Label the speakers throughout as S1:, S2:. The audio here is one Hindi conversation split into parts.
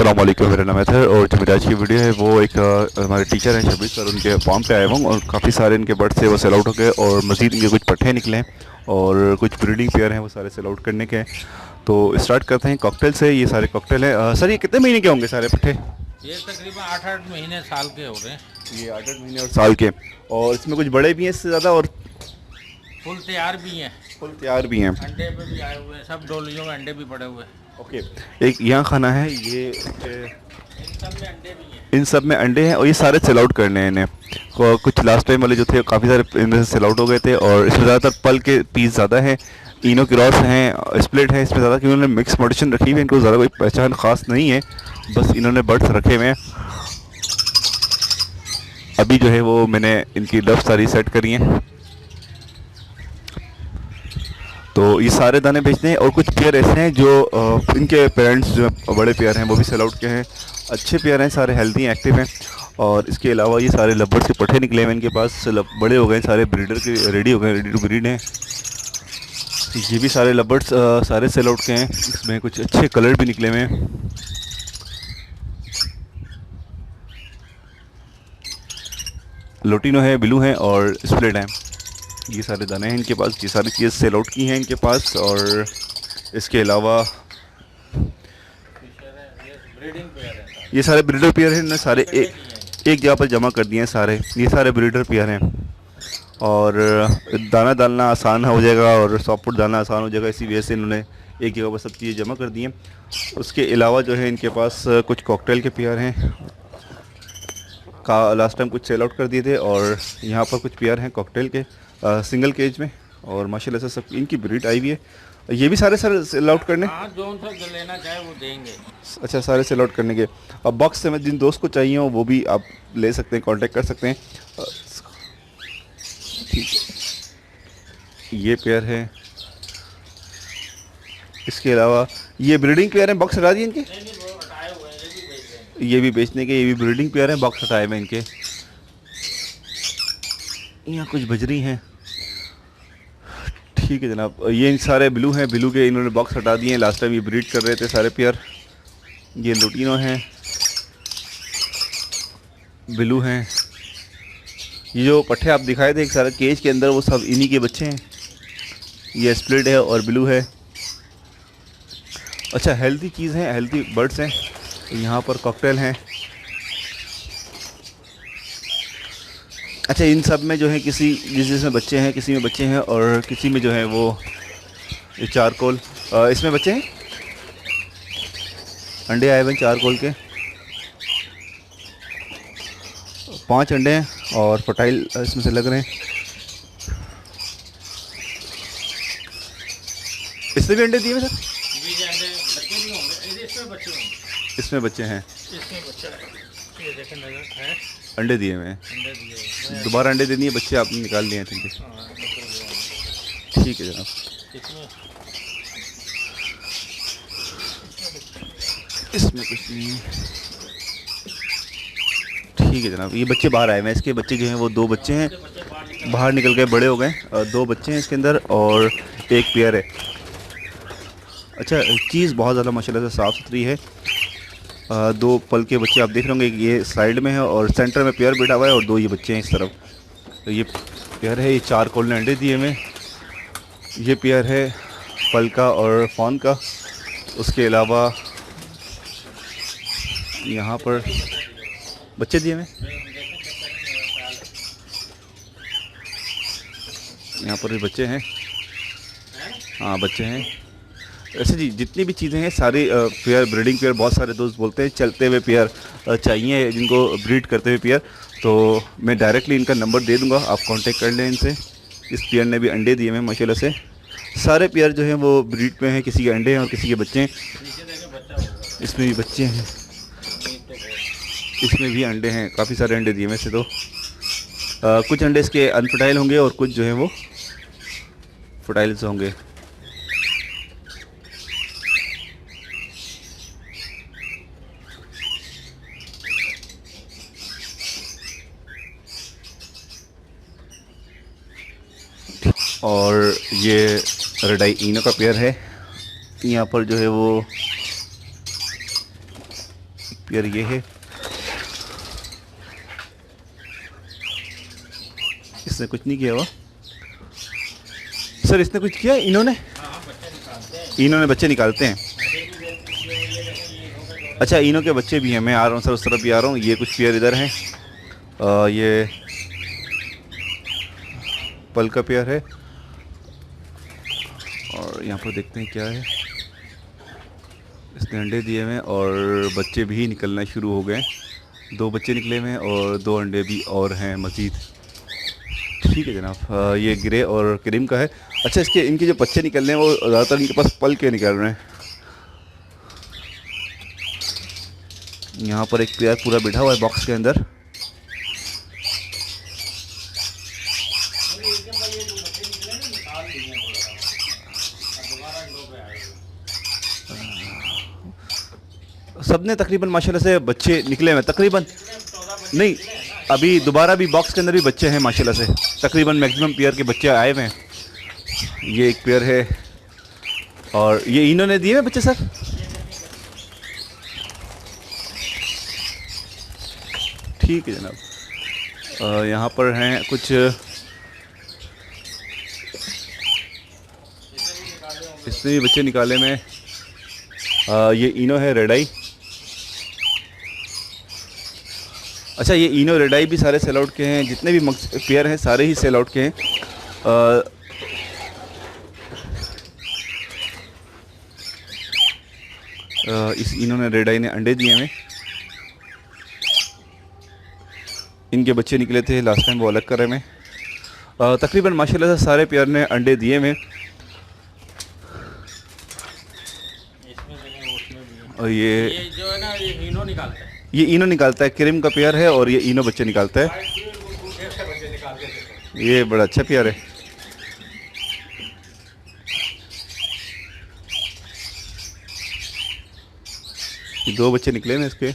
S1: अस्सलाम वालेकुम, मेरा नाम है और जो मेरी आज की वीडियो है वो एक हमारे टीचर हैं शबीर सर, उनके फार्म पे आया हुआ हूँ और काफ़ी सारे इनके बर्ड से वो सेल आउट हो गए और मज़ीद इनके कुछ पट्ठे निकले हैं और कुछ ब्रीडिंग पेयर हैं वो सारे सेल आउट करने के हैं। तो स्टार्ट करते हैं कॉकटेल से। ये सारे कॉकटेल हैं। सर ये कितने महीने के होंगे सारे पट्ठे?
S2: ये तकरीबन 8-8 महीने साल के हो रहे हैं।
S1: ये 8-8 महीने और साल के, और इसमें कुछ बड़े भी हैं इससे ज़्यादा और
S2: फुल तैयार भी हैं,
S1: फुल तैयार भी हैं।
S2: अंडे पे भी आए हुए हैं, सब डोलियों में अंडे भी पड़े हुए हैं।
S1: ओके, एक यहाँ खाना है ये
S2: इन सब में अंडे भी हैं।
S1: इन सब में अंडे हैं और ये सारे सेल आउट करने हैं इन्हें। कुछ लास्ट टाइम वाले जो थे काफ़ी सारे इनमें से सेल आउट हो गए थे और इसमें ज़्यादातर पल के पीस ज़्यादा हैं, इनो क्रॉस हैं, स्प्लिट है इसमें ज़्यादा, क्योंकि उन्होंने मिक्स मॉडिशन रखी हुई है। इनको ज़्यादा कोई पहचान खास नहीं है, बस इन्होंने बर्ड्स रखे हुए हैं। अभी जो है वो मैंने इनकी डफ सारी सेट करी हैं। तो ये सारे दाने बेचते हैं और कुछ पेयर ऐसे हैं जो इनके पेरेंट्स जो बड़े पेयर हैं वो भी सेल आउट के हैं। अच्छे पेयर हैं, सारे हेल्दी हैं, एक्टिव हैं। और इसके अलावा ये सारे लवर्स के पट्ठे निकले हुए इनके पास, बड़े हो गए, सारे ब्रीडर के रेडी हो गए, रेडी टू ब्रीड हैं। ये भी सारे लवर्स सारे सेल आउट के हैं। इसमें कुछ अच्छे कलर भी निकले हुए हैं। लोटिनो है, ब्लू है और स्प्लिट है। ये सारे दाने हैं इनके पास, ये सारी चीज़ सेल आउट की हैं इनके पास। और इसके अलावा
S2: ब्रीडिंग पेयर है,
S1: ये सारे ब्रीडर पेयर हैं, इन्होंने सारे एक जगह पर जमा कर दिए हैं सारे। ये सारे ब्रीडर पेयर हैं और दाना डालना आसान हो जाएगा और सॉफ्ट फूड डालना आसान हो जाएगा, इसी वजह से इन्होंने एक जगह पर सब चीज़ें जमा कर दी हैं। उसके अलावा जो है इनके पास कुछ कॉकटेल के पेयर हैं का लास्ट टाइम कुछ सेल आउट कर दिए थे, और यहाँ पर कुछ पेयर हैं कॉकटेल के सिंगल केज में, और माशाल्लाह से सब इनकी ब्रीड आई हुई है। ये भी सारे सेल आउट करने?
S2: हाँ, जो उनसे जो लेना चाहे वो देंगे।
S1: अच्छा, सारे सेल आउट करने के। अब बॉक्स से मैं जिन दोस्त को चाहिए हो वो भी आप ले सकते हैं, कांटेक्ट कर सकते हैं। ठीक है, ये पेयर है। इसके अलावा ये ब्रीडिंग पेयर हैं, बॉक्स हटा दिए इनके?
S2: नहीं, वो हटाए हुए हैं, ये भी बेच रहे हैं।
S1: ये भी बेचने के, ये भी ब्रीडिंग पेयर हैं, बॉक्स हटाए हुए इनके। यहाँ कुछ बजरी हैं। ठीक है जनाब, ये सारे ब्लू हैं, ब्लू के इन्होंने बॉक्स हटा दिए हैं, लास्ट टाइम ये ब्रीड कर रहे थे सारे पेयर। ये लुटिनो हैं, ब्लू हैं। ये जो पट्ठे आप दिखाए थे एक सारे केज के अंदर, वो सब इन्हीं के बच्चे हैं। ये स्प्लिट है और ब्लू है। अच्छा, हेल्दी चीज़ है, हेल्दी बर्ड्स हैं। यहाँ पर कॉकटेल हैं। अच्छा, इन सब में जो है जिसमें बच्चे हैं, किसी में बच्चे हैं और किसी में जो है वो ये चारकोल, इसमें बच्चे हैं, अंडे आए हुए हैं चारकोल के। 5 अंडे हैं और फर्टाइल इसमें से लग रहे हैं। इसमें भी अंडे दिए हुए सर?
S2: ये अंडे बच्चे भी होंगे, इसमें बच्चे होंगे।
S1: इसमें बच्चे हैं,
S2: इसमें बच्चा है, ये देखें नजर है,
S1: अंडे दिए हुए हैं।
S2: अंडे दिए हुए हैं।
S1: दोबारा अंडे दे दिए, बच्चे आपने निकाल लिए हैं? ठीक है,
S2: हाँ, निकल गया।
S1: ठीक है जनाब।
S2: इसमें
S1: इसमें कुछ नहीं है। ठीक है जनाब, ये बच्चे बाहर आए हुए हैं। इसके बच्चे जो हैं वो 2 बच्चे हैं,
S2: बच्चे बाहर
S1: बाहर निकल गए, बड़े हो गए। 2 बच्चे हैं इसके अंदर और एक पेयर है। अच्छा, चीज़ बहुत ज़्यादा माशाल्लाह से साफ़ सुथरी है। 2 पल के बच्चे आप देख रहे होंगे, ये साइड में है और सेंटर में पेयर बैठा हुआ है और 2 ये बच्चे हैं इस तरफ। तो ये पेयर है, ये चारकोल ने अंडे दिए हुए। ये पेयर है पल का और फॉन का। उसके अलावा यहाँ पर बच्चे दिए हुए, यहाँ पर भी बच्चे हैं। हाँ, बच्चे हैं। ऐसे जी जितनी भी चीज़ें हैं सारी पेयर, ब्रीडिंग पेयर, बहुत सारे दोस्त बोलते हैं चलते हुए पेयर चाहिए जिनको ब्रीड करते हुए पेयर। तो मैं डायरेक्टली इनका नंबर दे दूंगा, आप कांटेक्ट कर लें इनसे। इस पेयर ने भी अंडे दिए हैं माशाल्लाह से। सारे पेयर जो हैं वो ब्रीड पे हैं, किसी के अंडे हैं और किसी के बच्चे हैं। इसमें भी बच्चे हैं, इसमें भी अंडे हैं, काफ़ी सारे अंडे दिए वैसे तो। कुछ अंडे इसके अनफर्टाइल होंगे और कुछ जो हैं वो फर्टाइल से होंगे। और ये रेडाई इनो का पेयर है। यहाँ पर जो है वो पेयर ये है, इसने कुछ नहीं किया हुआ सर, इसने कुछ किया इन्होंने? इन्होंने बच्चे निकालते हैं। अच्छा, इनों के बच्चे भी हैं। मैं आ रहा हूँ सर, उस तरफ भी आ रहा हूँ। ये कुछ पेयर इधर हैं, ये पल का पेयर है, और यहाँ पर देखते हैं क्या है। इसने अंडे दिए हुए हैं और बच्चे भी निकलना शुरू हो गए। 2 बच्चे निकले हुए हैं और 2 अंडे भी और हैं मज़ीद। ठीक है जनाब, ये ग्रे और क्रीम का है। अच्छा, इनके जो बच्चे निकल रहे हैं वो ज़्यादातर इनके पास पल के निकल रहे हैं। यहाँ पर एक पेयर पूरा बैठा हुआ है बॉक्स के अंदर। सबने तकरीबन माशाल्लाह से बच्चे निकले हैं, तकरीबन नहीं, अभी दोबारा भी बॉक्स के अंदर भी बच्चे हैं माशाल्लाह से। तकरीबन मैक्सिमम पेयर के बच्चे आए हुए हैं। ये एक पेयर है और ये इन्होंने दिए हैं बच्चे सर। ठीक है जनाब, यहाँ पर हैं कुछ, इसमें भी बच्चे निकाले में। ये इनो है रेड आई। अच्छा, ये इनो रेड आई भी सारे सेल आउट के हैं। जितने भी पेयर हैं सारे ही सेल आउट के हैं। इस इन्होंने रेड आई ने अंडे दिए हैं। इनके बच्चे निकले थे लास्ट टाइम, वो अलग करे में। तकरीबन माशाल्लाह से सारे पेयर ने अंडे दिए हैं। और ये
S2: जो है ना, ये इनो निकालता है।
S1: ये इनो निकालता है, क्रीम का पेयर है और ये इनो बच्चे निकालता है। ये बड़ा अच्छा पेयर है। ये 2 बच्चे निकले हैं इसके।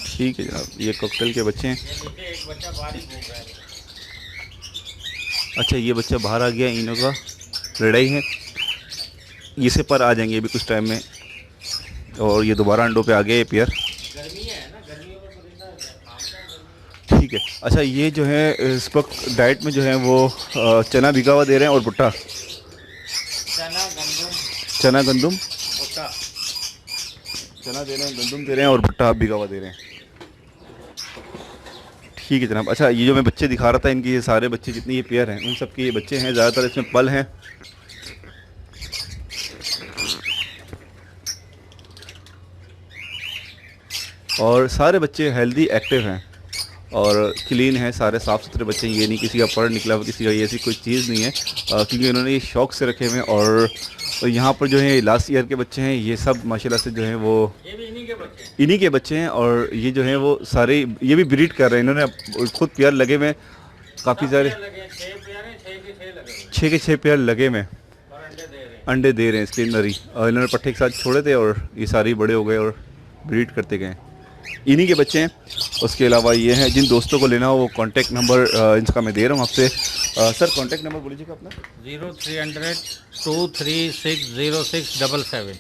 S1: ठीक है जनाब, ये कॉकटेल के बच्चे हैं।
S2: एक बच्चा बाहर ही घूम रहा है।
S1: अच्छा, ये बच्चा बाहर आ गया, इनो का रेडाई है। इसे पर आ जाएंगे अभी कुछ टाइम में, और ये दोबारा अंडों पे आ गया ये पेयर।
S2: गर्मी है ना, गर्मियों में
S1: ठीक है। अच्छा, ये जो है इस वक्त डाइट में जो है वो चना भिगा हुआ दे रहे हैं और भुट्टा, चना गंदम,
S2: भुट्टा,
S1: चना दे रहे हैं, गंदम दे रहे हैं और भुट्टा भिगा हुआ दे रहे हैं। ठीक है जनाब। अच्छा, ये जो मैं बच्चे दिखा रहा था, इनके ये सारे बच्चे जितने ये पेयर हैं उन सब के ये बच्चे हैं। ज़्यादातर इसमें पल हैं। और सारे बच्चे हेल्दी एक्टिव हैं और क्लीन हैं, सारे साफ़ सुथरे बच्चे। ये नहीं किसी का पढ़ निकला हुआ, किसी का ये ऐसी कोई चीज़ नहीं है, क्योंकि इन्होंने ये शौक़ से रखे हुए हैं। और यहाँ पर जो है लास्ट ईयर के बच्चे हैं, ये सब माशाल्लाह से जो हैं वो
S2: ये भी इन्हीं के बच्चे
S1: हैं। और ये जो हैं वो सारे ये भी ब्रीड कर रहे हैं। इन्होंने खुद पेयर लगे हुए काफ़ी सारे, 6 के 6 पेयर लगे हुए, अंडे दे रहे हैं इसके अंदर ही। और इन्होंने पट्टे के साथ छोड़े थे और ये सारे बड़े हो गए और ब्रीड करते गए। इन्हीं के बच्चे हैं। उसके अलावा ये हैं, जिन दोस्तों को लेना हो वो कांटेक्ट नंबर इनका मैं दे रहा हूँ आपसे। सर कांटेक्ट नंबर बोलीजिएगा अपना।
S2: 0300 2360677।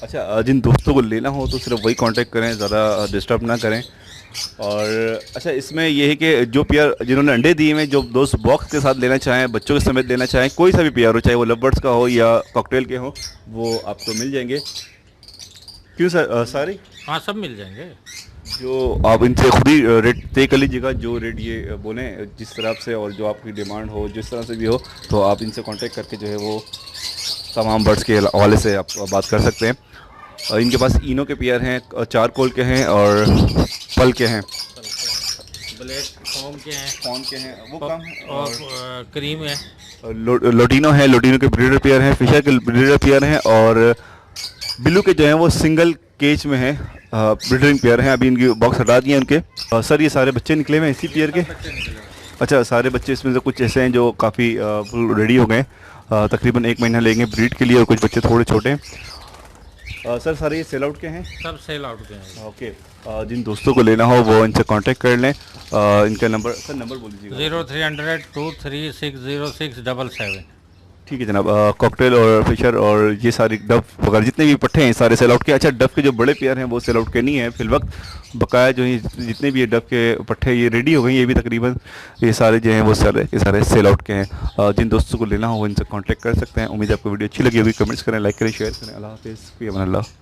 S1: अच्छा, जिन दोस्तों को लेना हो तो सिर्फ वही कांटेक्ट करें, ज़्यादा डिस्टर्ब ना करें। और अच्छा, इसमें ये है कि जो पेयर जिन्होंने अंडे दिए हैं, जो दोस्त बॉक्स के साथ लेना चाहें, बच्चों के समेत लेना चाहें, कोई सा भी पेयर हो, चाहे वो लव बर्ड्स का हो या कॉकटेल के हो, वो आपको मिल जाएंगे। क्यों सर? सारे
S2: हाँ, सब मिल जाएंगे।
S1: जो आप इनसे खुद ही रेट तय कर लीजिएगा, जो रेट ये बोलें जिस तरह से, और जो आपकी डिमांड हो जिस तरह से भी हो, तो आप इनसे कांटेक्ट करके जो है वो तमाम बर्ड्स के हवाले से आप बात कर सकते हैं। इनके पास इनो के पेयर हैं, चारकोल के हैं और पल के हैं,
S2: ब्लैक फॉर्म के हैं,
S1: वो कम है,
S2: और क्रीम है,
S1: लोटिनो है, लोटिनो के ब्रीडर पेयर हैं, फिशर के ब्रीडर पेयर हैं, और बिल्लू के जो हैं वो सिंगल केज में हैं, ब्रीडरिंग पेयर हैं। अभी इनकी बॉक्स हटा दिए उनके। सर ये सारे बच्चे निकले हुए हैं इसी पेयर के? अच्छा, सारे बच्चे इसमें से कुछ ऐसे हैं जो काफ़ी फुल रेडी हो गए, तकरीबन 1 महीना लेंगे ब्रीड के लिए, और कुछ बच्चे थोड़े छोटे हैं। सर सारे ये सेल आउट के हैं?
S2: सब सेल आउट के हैं।
S1: ओके, जिन दोस्तों को लेना हो वो इनसे कांटेक्ट कर लें। इनका नंबर, सर नंबर बोल दीजिएगा।
S2: 0300 2360677।
S1: ठीक है जनाब, कॉकटेल और फिशर और ये सारी डब वगैरह जितने भी पट्टे हैं सारे सेल आउट के। अच्छा, डब के जो बड़े पेयर हैं वो सेल आउट के नहीं है फिल वक्त, बकाया जो ये जितने भी ये डब के पट्टे ये रेडी हो गए हैं, ये भी तकरीबन ये सारे जो हैं वो सारे सेल आउट के हैं। जिन दोस्तों को लेना हो वो इनसे कांटेक्ट कर सकते हैं। उम्मीद है आपको वीडियो अच्छी लगी होगी। कमेंट्स करें, लाइक करें, शेयर करें। अल्लाह हाफिज़, फ़ी अमान अल्लाह।